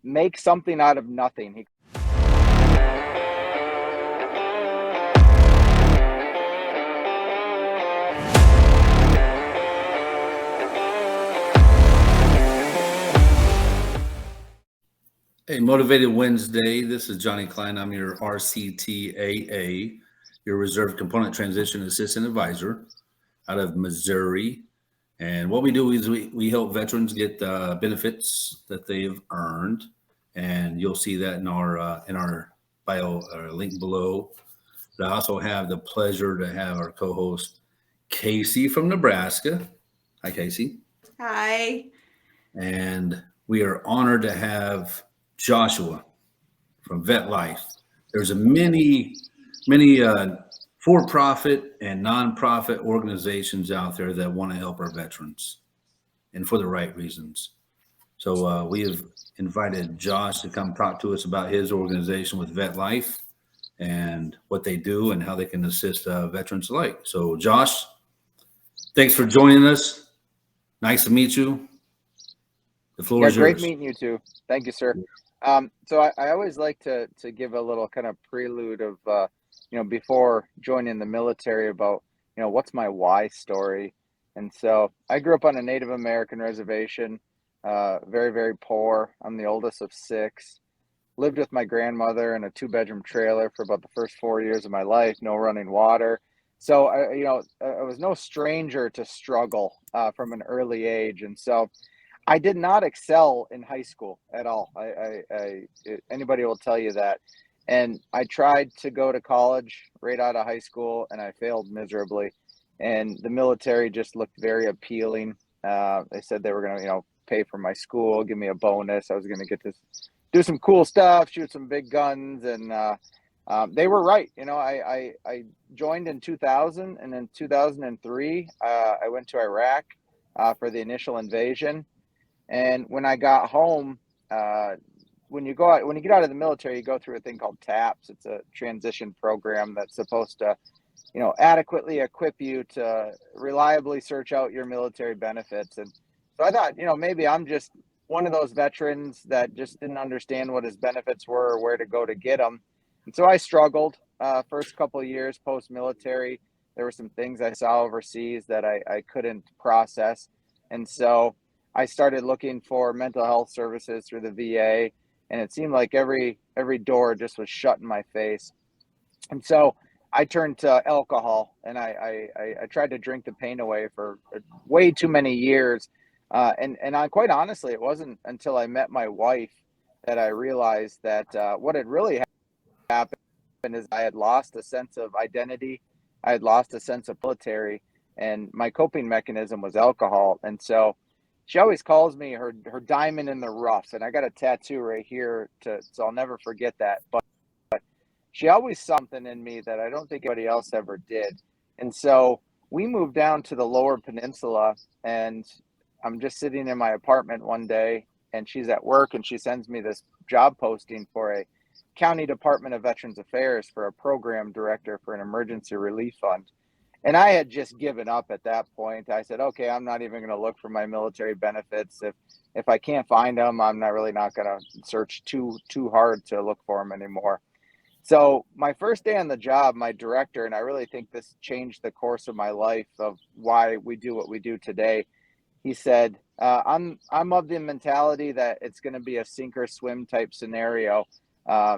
make something out of nothing. Hey, Motivated Wednesday. This is Johnny Kline. I'm your RCTAA, your Reserve Component Transition Assistant Advisor out of Missouri. And what we do is we help veterans get benefits that they've earned. And you'll see that in our bio link below. But I also have the pleasure to have our co-host, Casey from Nebraska. Hi, Casey. Hi. And we are honored to have Joshua from VetLife. There's many for-profit and nonprofit organizations out there that want to help our veterans, and for the right reasons. So we have invited Josh to come talk to us about his organization with VetLife and what they do and how they can assist veterans alike. So Josh, thanks for joining us. Nice to meet you. The floor is yours. Great meeting you too. Thank you, sir. So I always like to give a little kind of prelude of, before joining the military about, what's my why story. And so I grew up on a Native American reservation, very, very poor. I'm the oldest of 6. Lived with my grandmother in a 2-bedroom trailer for about the first 4 years of my life, no running water. So, I was no stranger to struggle from an early age. And so I did not excel in high school at all. Anybody will tell you that. And I tried to go to college right out of high school, and I failed miserably. And the military just looked very appealing. They said they were going to, pay for my school, give me a bonus. I was going to get to do some cool stuff, shoot some big guns. And they were right. I joined in 2000, and in 2003, I went to Iraq for the initial invasion. And when I got home, when you get out of the military, you go through a thing called TAAPS. It's a transition program that's supposed to, adequately equip you to reliably search out your military benefits. And so I thought, maybe I'm just one of those veterans that just didn't understand what his benefits were or where to go to get them. And so I struggled first couple of years post-military. There were some things I saw overseas that I couldn't process. And so I started looking for mental health services through the VA, and it seemed like every door just was shut in my face. And so I turned to alcohol, and I tried to drink the pain away for way too many years. And quite honestly, it wasn't until I met my wife that I realized that what had really happened is I had lost a sense of identity. I had lost a sense of military, and my coping mechanism was alcohol. And so she always calls me her diamond in the rough, and I got a tattoo right here so I'll never forget that. But she always saw something in me that I don't think anybody else ever did. And so we moved down to the Lower Peninsula, and I'm just sitting in my apartment one day, and she's at work, and she sends me this job posting for a County Department of Veterans Affairs for a program director for an emergency relief fund. And I had just given up at that point. I said, okay, I'm not even going to look for my military benefits. If I can't find them, I'm not going to search too hard to look for them anymore. So my first day on the job, my director, and I really think this changed the course of my life of why we do what we do today. He said, I'm of the mentality that it's going to be a sink or swim type scenario.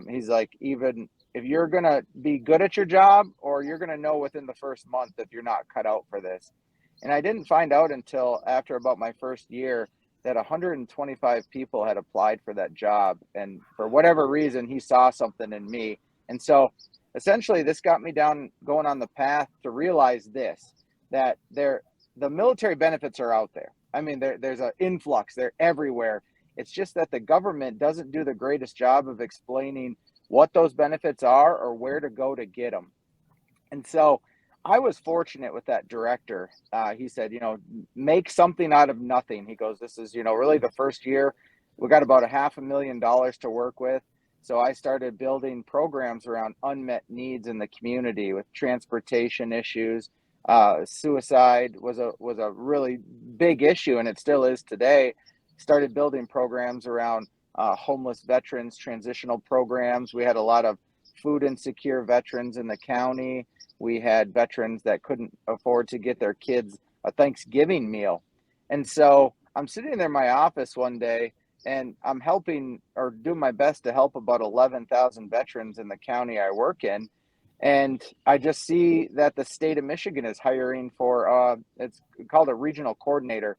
He's like, even if you're going to be good at your job, or you're going to know within the first month if you're not cut out for this. And I didn't find out until after about my first year that 125 people had applied for that job. And for whatever reason, he saw something in me. And so essentially this got me going on the path to realize this, that the military benefits are out there. I mean, there's an influx, they're everywhere. It's just that the government doesn't do the greatest job of explaining what those benefits are or where to go to get them. And so I was fortunate with that director. He said, make something out of nothing. He goes, this is, really the first year. We got about $500,000 to work with. So I started building programs around unmet needs in the community with transportation issues. Suicide was a really big issue, and it still is today. Started building programs around homeless veterans transitional programs. We had a lot of food insecure veterans in the county. We had veterans that couldn't afford to get their kids a Thanksgiving meal. And so I'm sitting there in my office one day, and I'm helping or doing my best to help about 11,000 veterans in the county I work in. And I just see that the state of Michigan is hiring for, it's called a regional coordinator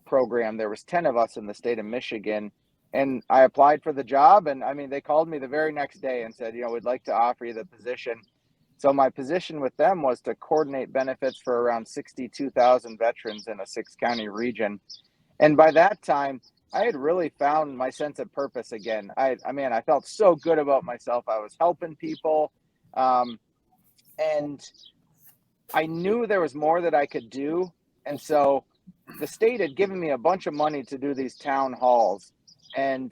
program. There was 10 of us in the state of Michigan, and I applied for the job. And I mean, they called me the very next day and said, we'd like to offer you the position. So my position with them was to coordinate benefits for around 62,000 veterans in a 6-county region. And by that time, I had really found my sense of purpose again. I felt so good about myself. I was helping people. And I knew there was more that I could do. And so the state had given me a bunch of money to do these town halls. And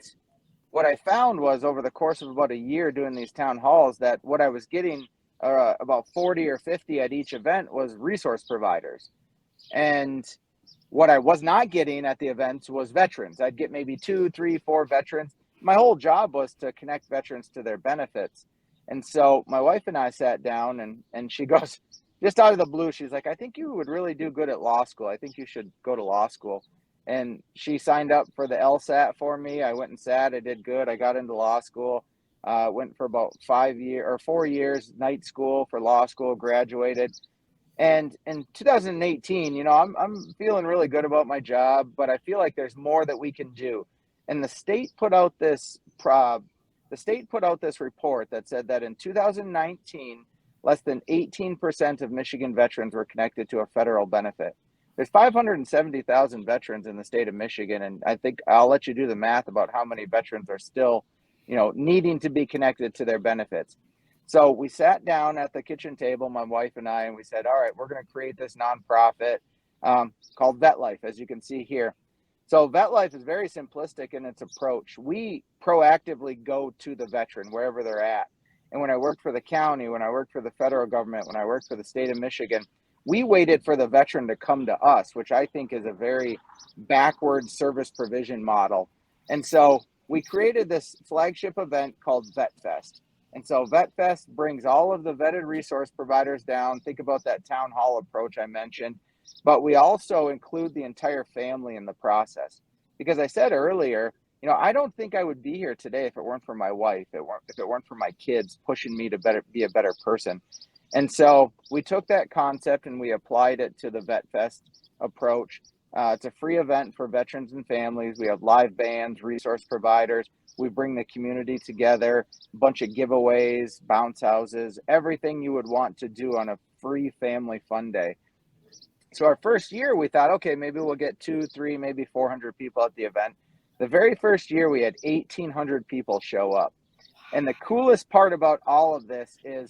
what I found was over the course of about a year doing these town halls, that what I was getting about 40 or 50 at each event was resource providers. And what I was not getting at the events was veterans. I'd get maybe 2, 3, 4 veterans. My whole job was to connect veterans to their benefits. And so my wife and I sat down, and she goes, just out of the blue, she's like, I think you would really do good at law school. I think you should go to law school. And she signed up for the LSAT for me. I went and sat. I did good. I got into law school. Went for about 4 years night school for law school, graduated. And in 2018, I'm feeling really good about my job, but I feel like there's more that we can do. And the state put out this report that said that in 2019, less than 18% of Michigan veterans were connected to a federal benefit. There's 570,000 veterans in the state of Michigan, and I think I'll let you do the math about how many veterans are still, needing to be connected to their benefits. So we sat down at the kitchen table, my wife and I, and we said, all right, we're going to create this nonprofit called VetLife, as you can see here. So VetLife is very simplistic in its approach. We proactively go to the veteran wherever they're at. And when I worked for the county, when I worked for the federal government, when I worked for the state of Michigan, we waited for the veteran to come to us, which I think is a very backward service provision model. And so we created this flagship event called VetFest. And so VetFest brings all of the vetted resource providers down. Think about that town hall approach I mentioned. But we also include the entire family in the process. Because I said earlier, I don't think I would be here today if it weren't for my wife, if it weren't for my kids pushing me to be a better person. And so we took that concept and we applied it to the VetFest approach. It's a free event for veterans and families. We have live bands, resource providers. We bring the community together, a bunch of giveaways, bounce houses, everything you would want to do on a free family fun day. So our first year, we thought, okay, maybe we'll get 200, 300, maybe 400 people at the event. The very first year, we had 1,800 people show up. And the coolest part about all of this is,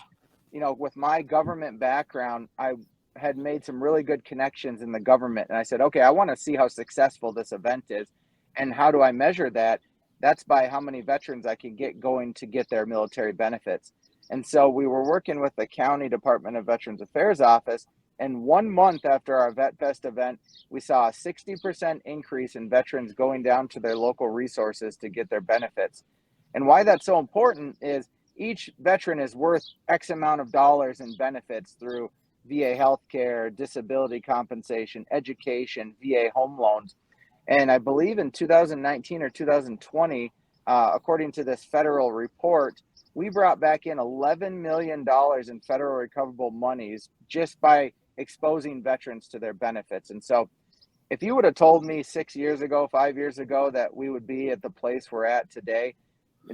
with my government background, I had made some really good connections in the government. And I said, okay, I want to see how successful this event is. And how do I measure that? That's by how many veterans I can get going to get their military benefits. And so we were working with the County Department of Veterans Affairs office. And 1 month after our VetFest event, we saw a 60% increase in veterans going down to their local resources to get their benefits. And why that's so important is each veteran is worth X amount of dollars in benefits through VA healthcare, disability compensation, education, VA home loans. And I believe in 2019 or 2020, according to this federal report, we brought back in $11 million in federal recoverable monies just by exposing veterans to their benefits. And so if you would have told me 6 years ago, 5 years ago, that we would be at the place we're at today,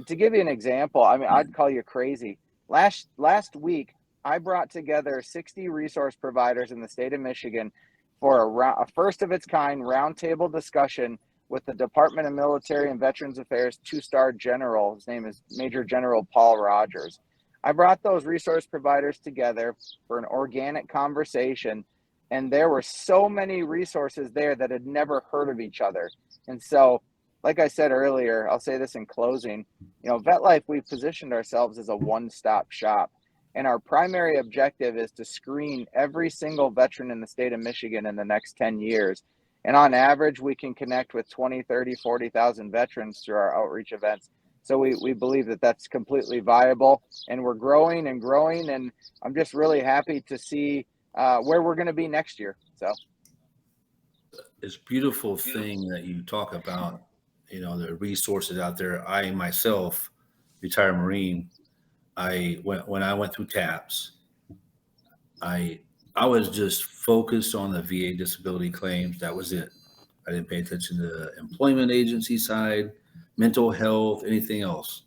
to give you an example, I'd call you crazy. Last week, I brought together 60 resource providers in the state of Michigan for a first of its kind roundtable discussion with the Department of Military and Veterans Affairs 2-star general. His name is Major General Paul Rogers. I brought those resource providers together for an organic conversation, and there were so many resources there that had never heard of each other. And so, like I said earlier, I'll say this in closing, VetLife, we've positioned ourselves as a one-stop shop. And our primary objective is to screen every single veteran in the state of Michigan in the next 10 years. And on average, we can connect with 20, 30, 40,000 veterans through our outreach events. So we believe that that's completely viable, and we're growing and growing. And I'm just really happy to see where we're going to be next year. So It's a beautiful thing that you talk about, the resources out there. I myself, retired Marine, when I went through TAPS, I was just focused on the VA disability claims. That was it. I didn't pay attention to the employment agency side, mental health, anything else.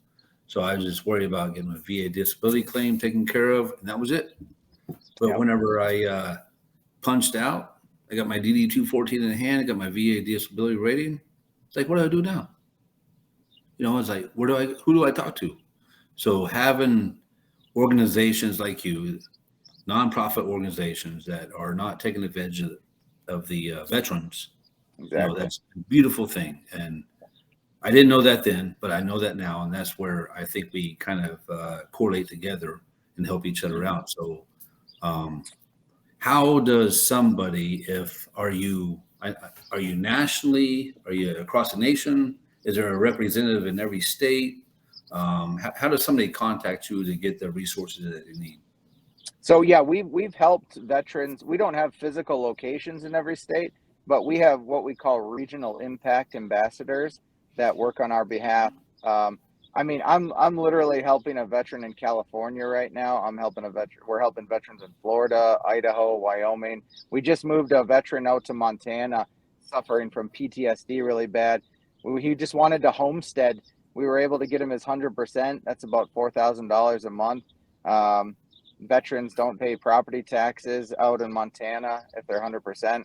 So I was just worried about getting a VA disability claim taken care of, and that was it. But Yep. whenever I punched out, I got my DD 214 in hand, I got my VA disability rating. It's like, what do I do now? It's like, who do I talk to? So having organizations like you, nonprofit organizations that are not taking advantage of the veterans, Exactly. that's a beautiful thing. And I didn't know that then, but I know that now. And that's where I think we kind of correlate together and help each other out. So how does somebody, are you nationally? Are you across the nation? Is there a representative in every state? How does somebody contact you to get the resources that they need? So yeah, we've helped veterans. We don't have physical locations in every state, but we have what we call regional impact ambassadors that work on our behalf. I mean, I'm literally helping a veteran in California right now. We're helping veterans in Florida, Idaho, Wyoming. We just moved a veteran out to Montana, suffering from PTSD really bad. He just wanted to homestead. We were able to get him his 100%. That's about $4,000 a month. Veterans don't pay property taxes out in Montana if they're 100%.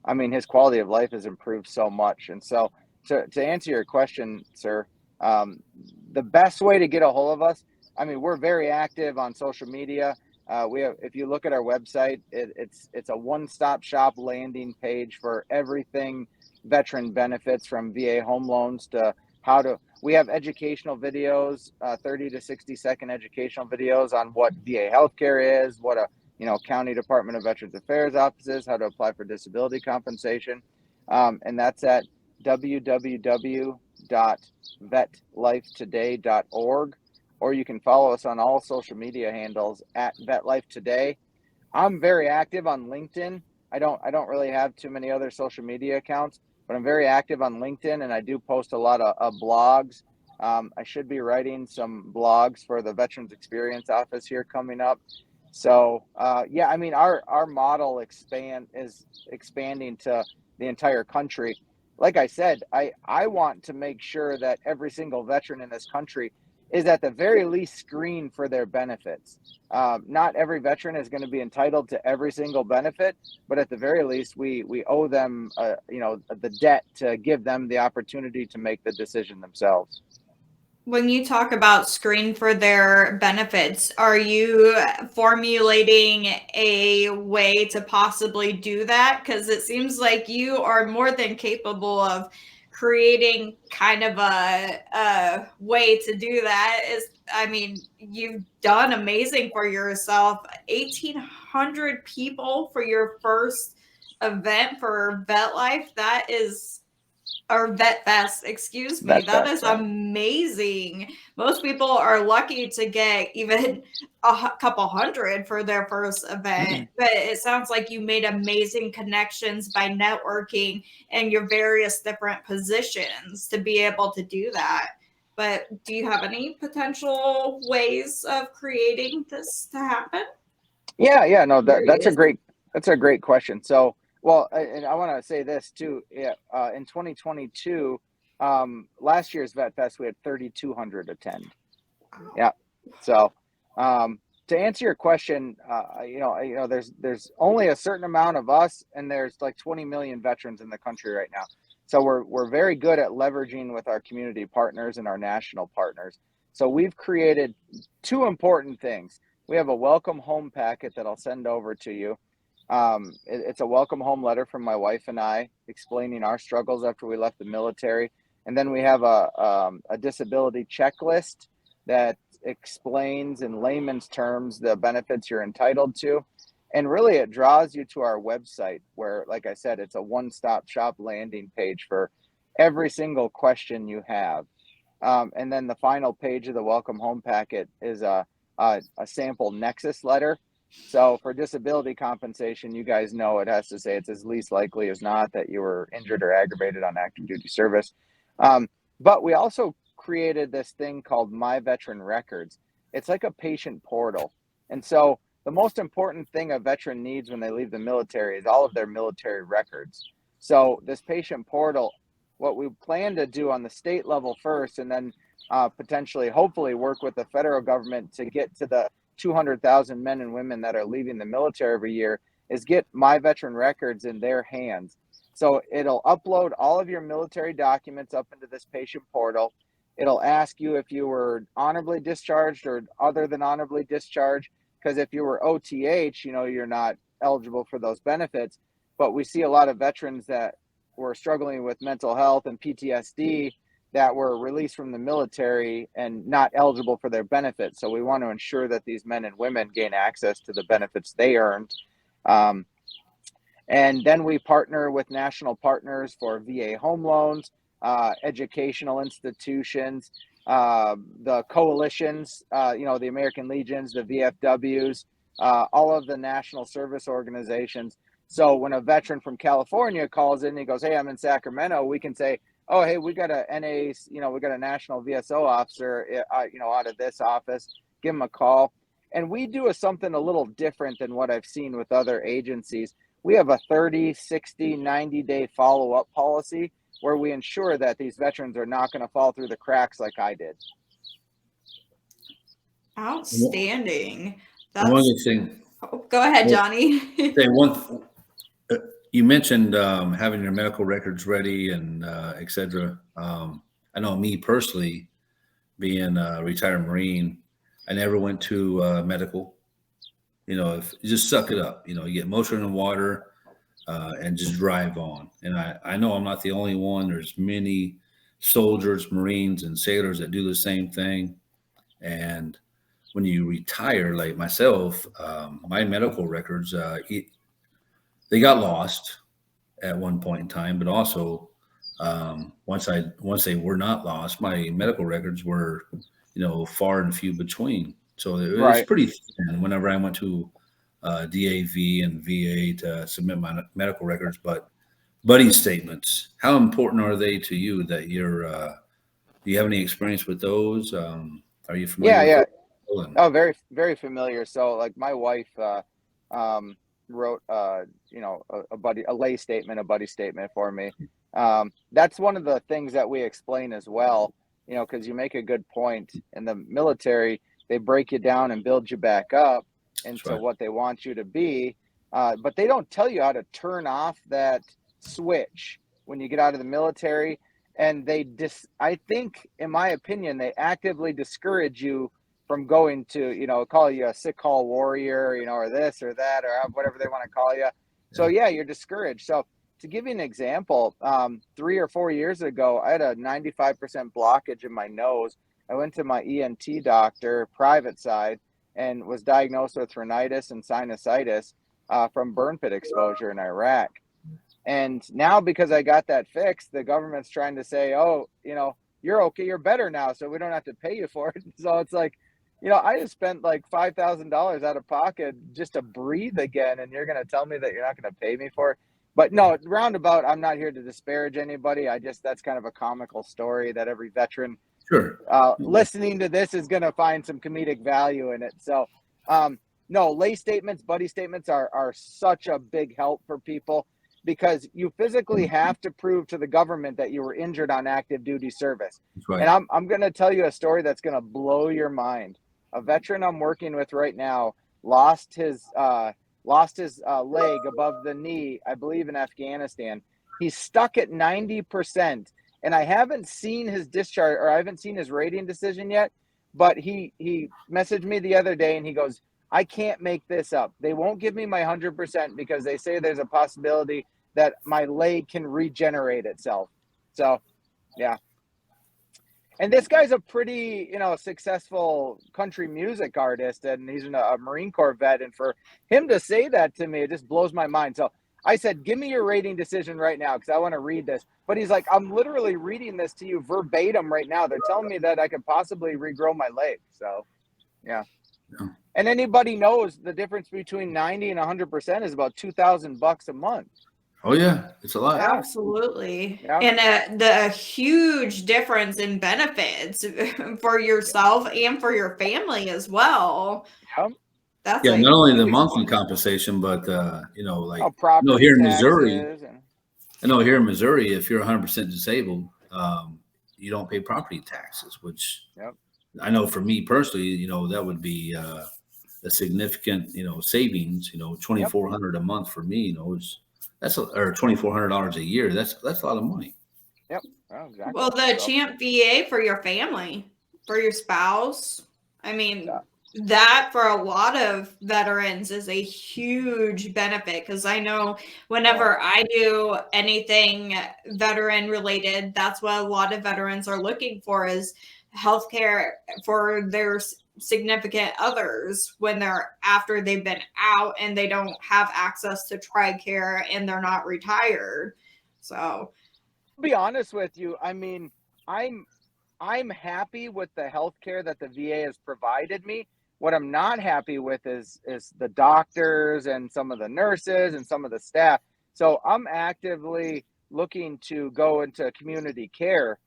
I mean, his quality of life has improved so much. And so to answer your question, sir, the best way to get a hold of us, I mean, we're very active on social media. If you look at our website, it's a one-stop shop landing page for everything veteran benefits, from VA home loans to we have educational videos, 30 to 60-second educational videos on what VA healthcare is, what a county Department of Veterans Affairs office is, how to apply for disability compensation, and that's at www.vetlifetoday.org, or you can follow us on all social media handles at VetLife Today. I'm very active on LinkedIn. I don't really have too many other social media accounts, but I'm very active on LinkedIn, and I do post a lot of blogs. I should be writing some blogs for the Veterans Experience Office here coming up. So yeah, I mean, our model is expanding to the entire country. Like I said, I want to make sure that every single veteran in this country is at the very least screened for their benefits. Not every veteran is going to be entitled to every single benefit, but at the very least, we owe them, the debt to give them the opportunity to make the decision themselves. When you talk about screen for their benefits, are you formulating a way to possibly do that? Because it seems like you are more than capable of creating kind of a way to do that. I mean, you've done amazing for yourself. 1,800 people for your first event for VetLife. That is... or Vet Fest, excuse me. That is amazing. Most people are lucky to get even a couple hundred for their first event, but it sounds like you made amazing connections by networking and your various different positions to be able to do that. But do you have any potential ways of creating this to happen? Yeah, no, that's a great question. So, well, and I want to say this too. Yeah, in 2022, last year's Vet Fest, we had 3,200 attend. Yeah. So, to answer your question, there's only a certain amount of us, and there's like 20 million veterans in the country right now. So we're very good at leveraging with our community partners and our national partners. So we've created two important things. We have a welcome home packet that I'll send over to you. It's a welcome home letter from my wife and I, explaining our struggles after we left the military. And then we have a disability checklist that explains in layman's terms the benefits you're entitled to. And really, it draws you to our website where, like I said, it's a one-stop shop landing page for every single question you have. And then the final page of the welcome home packet is a sample nexus letter. So for disability compensation, you guys know it has to say it's as least likely as not that you were injured or aggravated on active duty service. But we also created this thing called My Veteran Records. It's like a patient portal. And so the most important thing a veteran needs when they leave the military is all of their military records. So this patient portal, what we plan to do on the state level first, and then potentially, hopefully, work with the federal government to get to the 200,000 men and women that are leaving the military every year, is get My Veteran Records in their hands. So it'll upload all of your military documents up into this patient portal. It'll ask you if you were honorably discharged or other than honorably discharged, because if you were OTH, you're not eligible for those benefits. But we see a lot of veterans that were struggling with mental health and PTSD that were released from the military and not eligible for their benefits. So we want to ensure that these men and women gain access to the benefits they earned. And then we partner with national partners for VA home loans, educational institutions, the coalitions, the American Legions, the VFWs, all of the national service organizations. So when a veteran from California calls in and he goes, hey, I'm in Sacramento, we can say, oh, hey, we got a NA, we got a national VSO officer, out of this office, give him a call. And we do something a little different than what I've seen with other agencies. We have a 30, 60, 90-day follow-up policy where we ensure that these veterans are not going to fall through the cracks like I did. Outstanding. One other thing. Oh, go ahead, Johnny. You mentioned having your medical records ready and et cetera. I know me personally, being a retired Marine, I never went to medical. If you just suck it up, you get motion in the water and just drive on. And I know I'm not the only one. There's many soldiers, Marines, and sailors that do the same thing. And when you retire, like myself, my medical records, they got lost at one point in time, but also once they were not lost, my medical records were, far and few between. So it was pretty thin whenever I went to DAV and VA to submit my medical records. But buddy statements, how important are they to you? That do you have any experience with those? Are you familiar? Yeah. Oh, very, very familiar. So like my wife wrote, a buddy statement for me. That's one of the things that we explain as well, because you make a good point. In the military, they break you down and build you back up into what they want you to be. But they don't tell you how to turn off that switch when you get out of the military. And I think, in my opinion, they actively discourage you from going to, call you a sick call warrior, or this or that, or whatever they want to call you. So yeah, you're discouraged. So to give you an example, 3 or 4 years ago, I had a 95% blockage in my nose. I went to my ENT doctor, private side, and was diagnosed with rhinitis and sinusitis from burn pit exposure in Iraq. And now, because I got that fixed, the government's trying to say, oh, you're okay, you're better now, so we don't have to pay you for it. So it's like, I just spent like $5,000 out of pocket just to breathe again, and you're going to tell me that you're not going to pay me for it? But no, roundabout, I'm not here to disparage anybody. that's kind of a comical story that every veteran listening to this is going to find some comedic value in it. So, no, lay statements, buddy statements are such a big help for people, because you physically have to prove to the government that you were injured on active duty service. And I'm going to tell you a story that's going to blow your mind. A veteran I'm working with right now lost his leg above the knee, I believe, in Afghanistan. He's stuck at 90%, and I haven't seen his discharge, or I haven't seen his rating decision yet. But he messaged me the other day, and he goes, I can't make this up. They won't give me my 100% because they say there's a possibility that my leg can regenerate itself. So, yeah. And this guy's a pretty, successful country music artist, and he's a Marine Corps vet. And for him to say that to me, it just blows my mind. So I said, give me your rating decision right now, because I want to read this. But he's like, I'm literally reading this to you verbatim right now. They're telling me that I could possibly regrow my leg. So, yeah. And anybody knows the difference between 90 and 100% is about $2,000 a month. Oh yeah, it's a lot. Absolutely. Yeah. And the huge difference in benefits for yourself and for your family as well. Yeah. That's Yeah, like not only the huge. monthly compensation, but Property here in taxes Missouri, and I know here in Missouri, if you're 100% disabled, you don't pay property taxes, which Yep. I know for me personally, that would be a significant, savings. $2,400 a month for me, or $2,400 a year. That's a lot of money. Yep. Oh, exactly. Well, the Champ VA for your family, for your spouse. I mean, that for a lot of veterans is a huge benefit, because I know whenever I do anything veteran related, that's what a lot of veterans are looking for, is healthcare for their significant others when after they've been out and they don't have access to TRICARE and they're not retired. So I'll be honest with you. I mean, I'm happy with the healthcare that the VA has provided me. What I'm not happy with is the doctors and some of the nurses and some of the staff. So I'm actively looking to go into community care.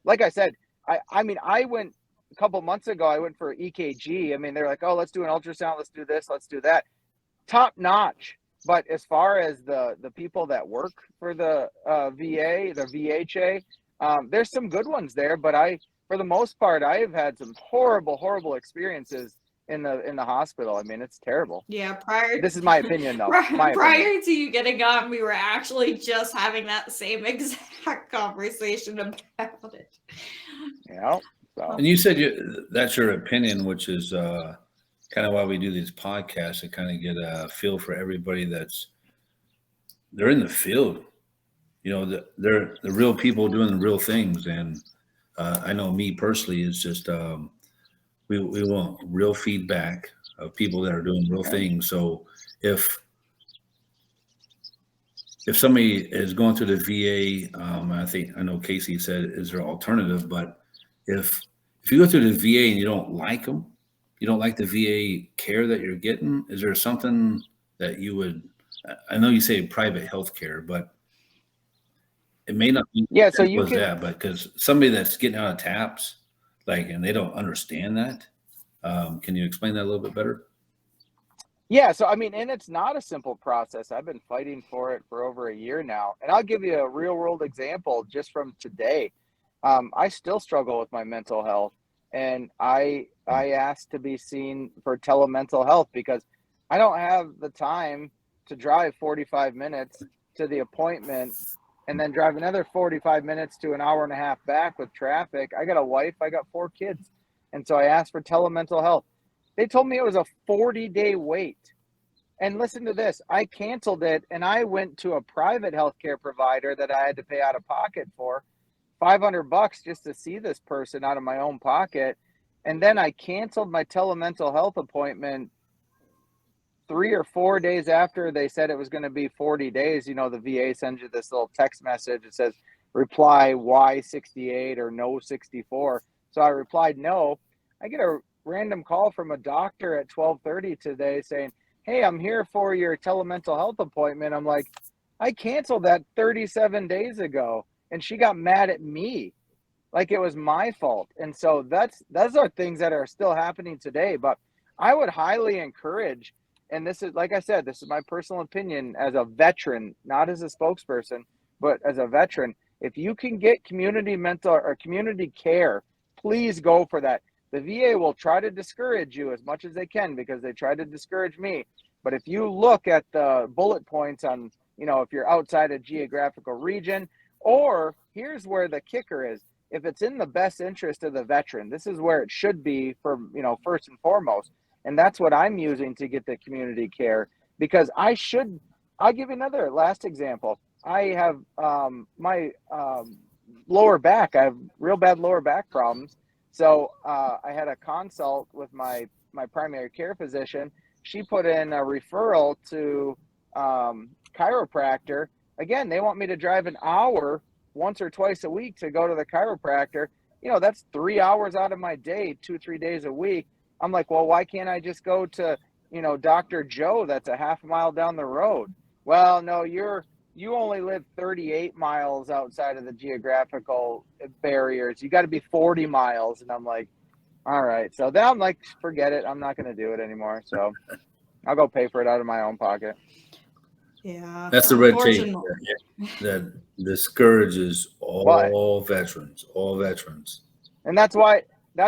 Like I said, I went a couple months ago. I went for EKG. I mean, they're like, oh, let's do an ultrasound. Let's do this. Let's do that. Top notch. But as far as the people that work for the VA, the VHA, there's some good ones there. But for the most part, I have had some horrible experiences in the hospital. I mean, it's terrible. Yeah, this is my opinion, though. Prior to you getting on, we were actually just having that same exact conversation about it. Yeah. So. And you said that's your opinion, which is kind of why we do these podcasts, to kind of get a feel for everybody they're in the field. They're the real people doing the real things. And I know me personally, it's just we want real feedback of people that are doing real things. So if somebody is going through the VA, I know Casey said, is there an alternative? But if you go through the VA and you don't like them, you don't like the VA care that you're getting, is there something that you would, I know you say private health care, but it may not be so you can, that, but because somebody that's getting out of TAPS, and they don't understand that, can you explain that a little bit better? Yeah, so I mean, and it's not a simple process. I've been fighting for it for over a year now. And I'll give you a real world example just from today. I still struggle with my mental health, and I asked to be seen for telemental health because I don't have the time to drive 45 minutes to the appointment and then drive another 45 minutes to an hour and a half back with traffic. I got a wife, I got 4 kids. And so I asked for telemental health. They told me it was a 40-day wait. And listen to this, I canceled it and I went to a private healthcare provider that I had to pay out of pocket for $500 just to see this person out of my own pocket. And then I canceled my telemental health appointment 3 or 4 days after they said it was going to be 40 days. The VA sends you this little text message. It says, reply Y68 or no 64. So I replied no. I get a random call from a doctor at 12:30 today saying, hey, I'm here for your telemental health appointment. I'm like, I canceled that 37 days ago. And she got mad at me like it was my fault. And so those are things that are still happening today. But I would highly encourage, and this is, like I said, this is my personal opinion as a veteran, not as a spokesperson, but as a veteran, if you can get community mental or community care, please go for that. The VA will try to discourage you as much as they can because they tried to discourage me. But if you look at the bullet points on, if you're outside a geographical region, or here's where the kicker is, if it's in the best interest of the veteran, this is where it should be for, first and foremost. And that's what I'm using to get the community care, because I'll give you another last example. I have my lower back. I have real bad lower back problems. So I had a consult with my primary care physician. She put in a referral to chiropractor. Again, they want me to drive an hour once or twice a week to go to the chiropractor. That's 3 hours out of my day, 2-3 days a week. I'm like, well, why can't I just go to, Dr. Joe that's a half mile down the road? Well, no, you only live 38 miles outside of the geographical barriers. You got to be 40 miles. And I'm like, all right. So then I'm like, forget it. I'm not going to do it anymore. So I'll go pay for it out of my own pocket. Yeah. That's the red tape that discourages all veterans. And that's why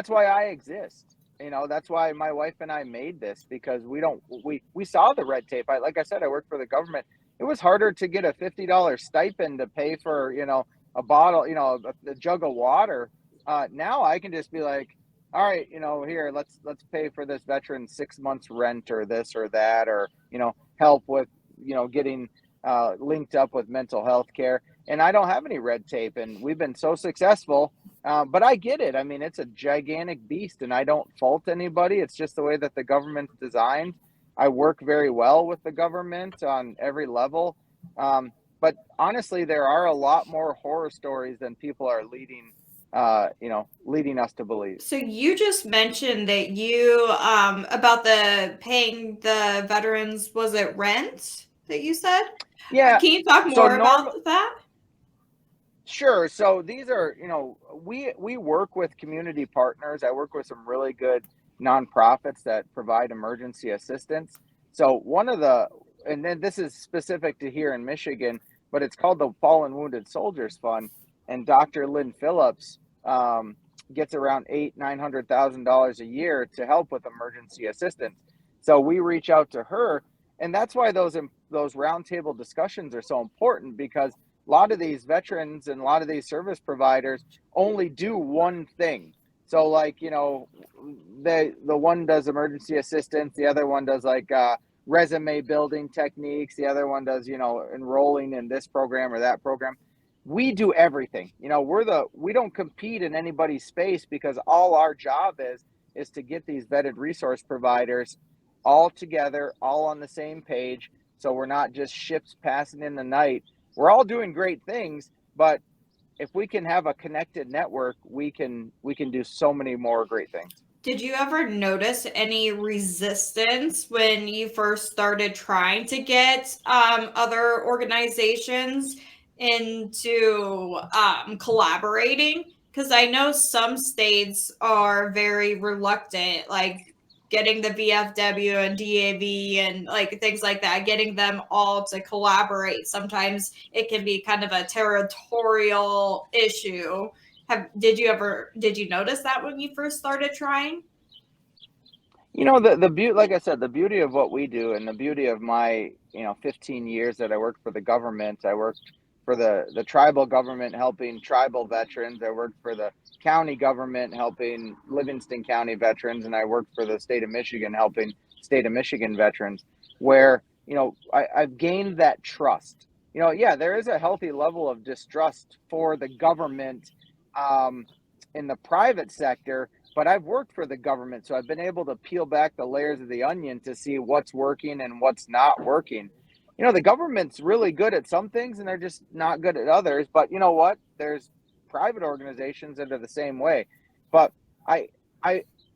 I exist. That's why my wife and I made this, because we saw the red tape. Like I said, I work for the government. It was harder to get a $50 stipend to pay for, a bottle, a jug of water. Now I can just be like, all right, here, let's pay for this veteran 6 months rent or this or that, or, help with, getting linked up with mental health care. And I don't have any red tape, and we've been so successful. But I get it. I mean, it's a gigantic beast, and I don't fault anybody. It's just the way that the government's designed. I work very well with the government on every level. But honestly, there are a lot more horror stories than people are leading us to believe. So you just mentioned that you, about the paying the veterans, was it rent that you said? Yeah. Can you talk more about that? Sure. So these are, we work with community partners. I work with some really good nonprofits that provide emergency assistance. So and then this is specific to here in Michigan, but it's called the Fallen Wounded Soldiers Fund. And Dr. Lynn Phillips gets around $900,000 a year to help with emergency assistance. So we reach out to her, and that's why those roundtable discussions are so important, because a lot of these veterans and a lot of these service providers only do one thing. So like, the one does emergency assistance, the other one does like resume building techniques, the other one does, enrolling in this program or that program. We do everything. We don't compete in anybody's space, because all our job is to get these vetted resource providers all together, all on the same page. So we're not just ships passing in the night. We're all doing great things, but if we can have a connected network, we can do so many more great things. Did you ever notice any resistance when you first started trying to get other organizations into collaborating? Because I know some states are very reluctant, like getting the VFW and DAV and like things like that, getting them all to collaborate. Sometimes it can be kind of a territorial issue. Did you notice that when you first started trying? The beauty, like I said, the beauty of what we do, and the beauty of my 15 years that I worked for the government. I worked for the tribal government helping tribal veterans. I worked for the county government helping Livingston County veterans, and I worked for the state of Michigan helping state of Michigan veterans, where I've gained that trust. There is a healthy level of distrust for the government in the private sector, but I've worked for the government, so I've been able to peel back the layers of the onion to see what's working and what's not working. The government's really good at some things and they're just not good at others. But you know what? There's private organizations that are the same way. But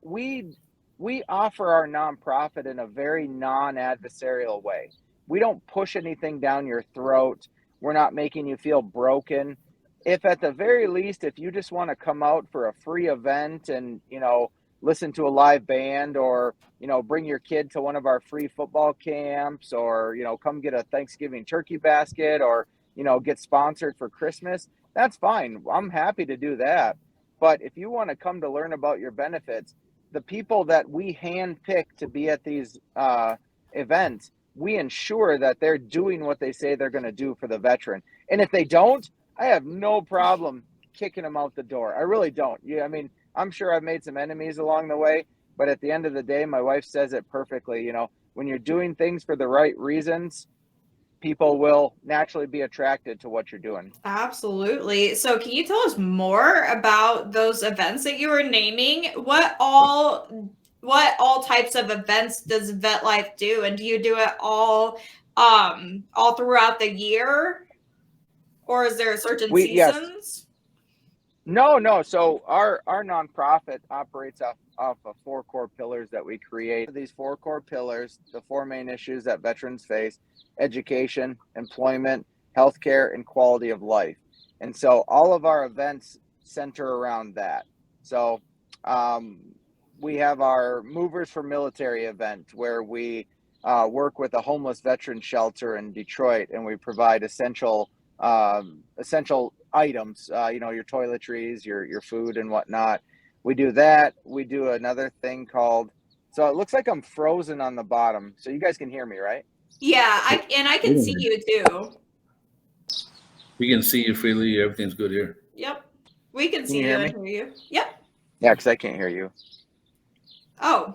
we offer our nonprofit in a very non-adversarial way. We don't push anything down your throat. We're not making you feel broken. If at the very least, if you just want to come out for a free event and, listen to a live band, or, bring your kid to one of our free football camps, or, come get a Thanksgiving turkey basket, or, get sponsored for Christmas, that's fine. I'm happy to do that. But if you want to come to learn about your benefits, the people that we handpick to be at these events, we ensure that they're doing what they say they're going to do for the veteran. And if they don't, I have no problem kicking them out the door. I really don't. I'm sure I've made some enemies along the way, but at the end of the day, my wife says it perfectly. When you're doing things for the right reasons, people will naturally be attracted to what you're doing. Absolutely. So can you tell us more about those events that you were naming? What all types of events does VetLife do? And do you do it all throughout the year? Or is there certain Yes. seasons? No. So our nonprofit operates off of 4 core pillars that we create. These 4 core pillars, the 4 main issues that veterans face: education, employment, healthcare, and quality of life. And so all of our events center around that. So we have our Movers for Military event where we work with a homeless veteran shelter in Detroit, and we provide essential items, your toiletries, your food and whatnot. We do that. We do another thing called, so it looks like I'm frozen on the bottom. So you guys can hear me, right? Yeah, I can see you too. We can see you freely. Everything's good here. Yep. We can see you you hear and hear you. Yep. Yeah, because I can't hear you. Oh.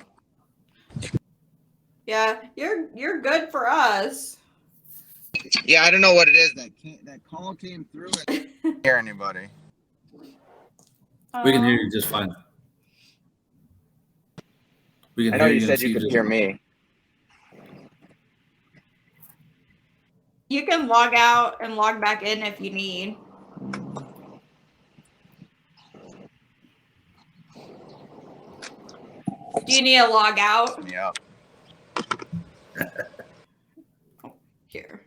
Yeah, you're good for us. Yeah, I don't know what it is. That call came through and hear anybody. We can hear you just fine. I know you said you could hear me. You can log out and log back in if you need. Do you need a log out? Yeah. Here.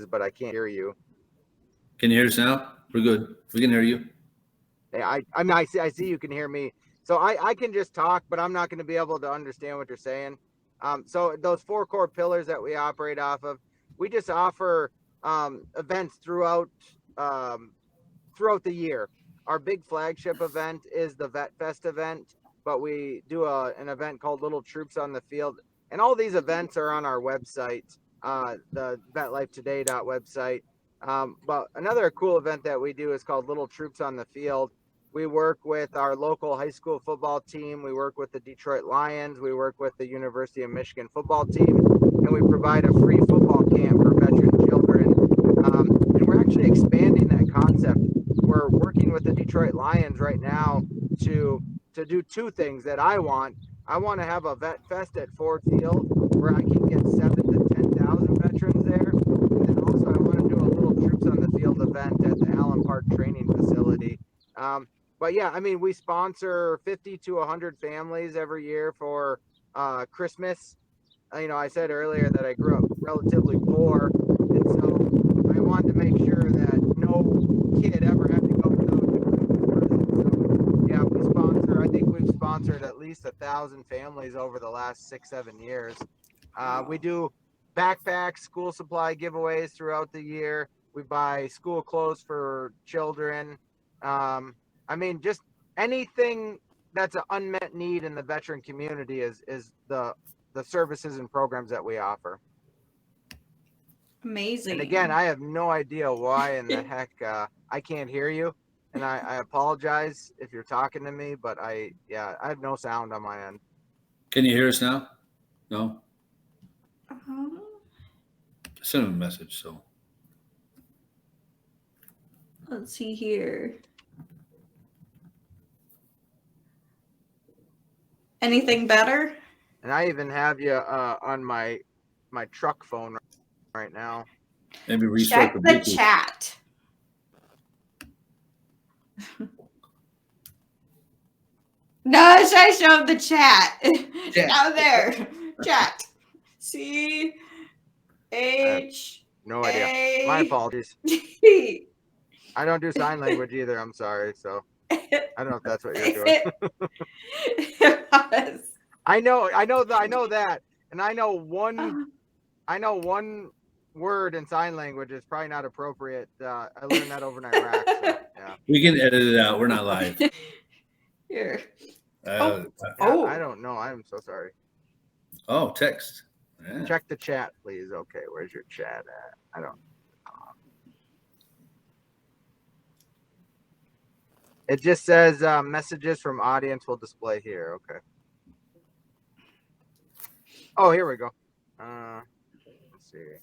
But I can't hear you. Can you hear us now? We're good. We can hear you. Yeah, I see you can hear me. So I can just talk, but I'm not going to be able to understand what you're saying. So those 4 core pillars that we operate off of, we just offer events throughout the year. Our big flagship event is the Vet Fest event, but we do an event called Little Troops on the Field. And all these events are on our website, the VetLifeToday website. But another cool event that we do is called Little Troops on the Field. We work with our local high school football team. We work with the Detroit Lions. We work with the University of Michigan football team. And we provide a free football camp for veteran children. And we're actually expanding that concept. We're working with the Detroit Lions right now to do 2 things that I want. I want to have a Vet Fest at Ford Field where I can get 7,000 to 10,000 veterans there. And then also I want to do a Little Troops on the Field event at the Allen Park Training Facility. But yeah, I mean, we sponsor 50 to 100 families every year for Christmas. I said earlier that I grew up relatively poor, and so I wanted to make sure that no kid ever had to go without doing. So yeah, I think we've sponsored at least 1,000 families over the last 6-7 years. We do backpacks, school supply giveaways throughout the year. We buy school clothes for children. I mean, just anything that's an unmet need in the veteran community is the services and programs that we offer. Amazing. And again, I have no idea why in the heck I can't hear you, and I apologize if you're talking to me, but I have no sound on my end. Can you hear us now? No. Uh-huh. Send him a message. So Let's see here. Anything better? And I even have you on my truck phone right now. maybe restart Check the chat. No, should I show the chat? Out there. Chat. C H. No idea. My apologies. I don't do sign language either. I'm sorry. So I don't know if that's what you're doing. I know that, and I know one word in sign language is probably not appropriate. I learned that over in Iraq. So, yeah. We can edit it out. We're not live. Here. I don't know. I'm so sorry. Oh, text. Yeah. Check the chat, please. Okay, where's your chat at? I don't. It just says messages from audience will display here. Okay. Oh, here we go. Let's see.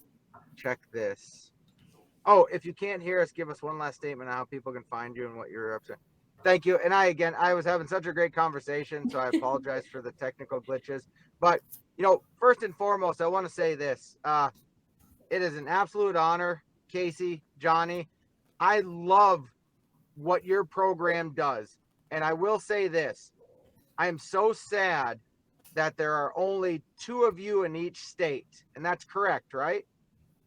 Check this. Oh, if you can't hear us, give us one last statement on how people can find you and what you're up to. Thank you. And I was having such a great conversation, so I apologize for the technical glitches. But, first and foremost, I want to say this. It is an absolute honor, Casey, Johnny. I love what your program does. And I will say this. I am so sad that there are only 2 of you in each state. And that's correct, right?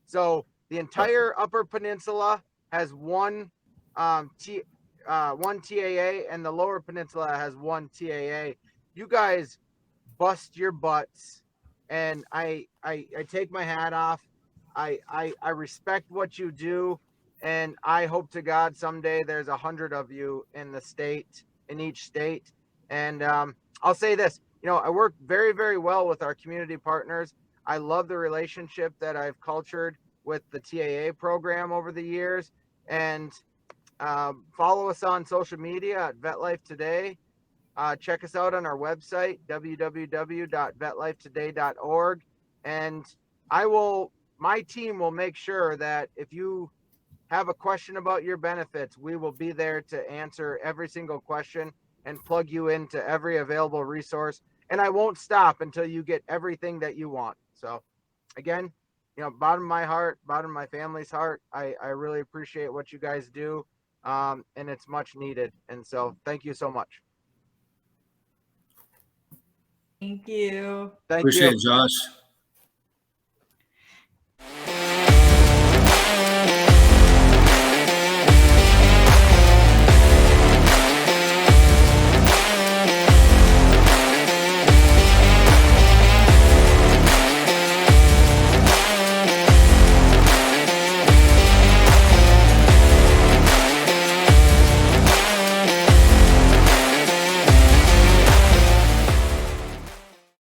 So the entire Upper Peninsula has one one TAA, and the Lower Peninsula has one TAA. You guys bust your butts, and I take my hat off. I respect what you do, and I hope to God someday there's 100 of you in each state. And I'll say this, I work very, very well with our community partners. I love the relationship that I've cultured with the TAA program over the years. And follow us on social media at VetLife Today. Check us out on our website, www.vetlifetoday.org. And my team will make sure that if you have a question about your benefits, we will be there to answer every single question and plug you into every available resource. And I won't stop until you get everything that you want. So again, bottom of my heart, bottom of my family's heart, I really appreciate what you guys do. And it's much needed. And so thank you so much. Thank you. Thank Appreciate you. it, Josh.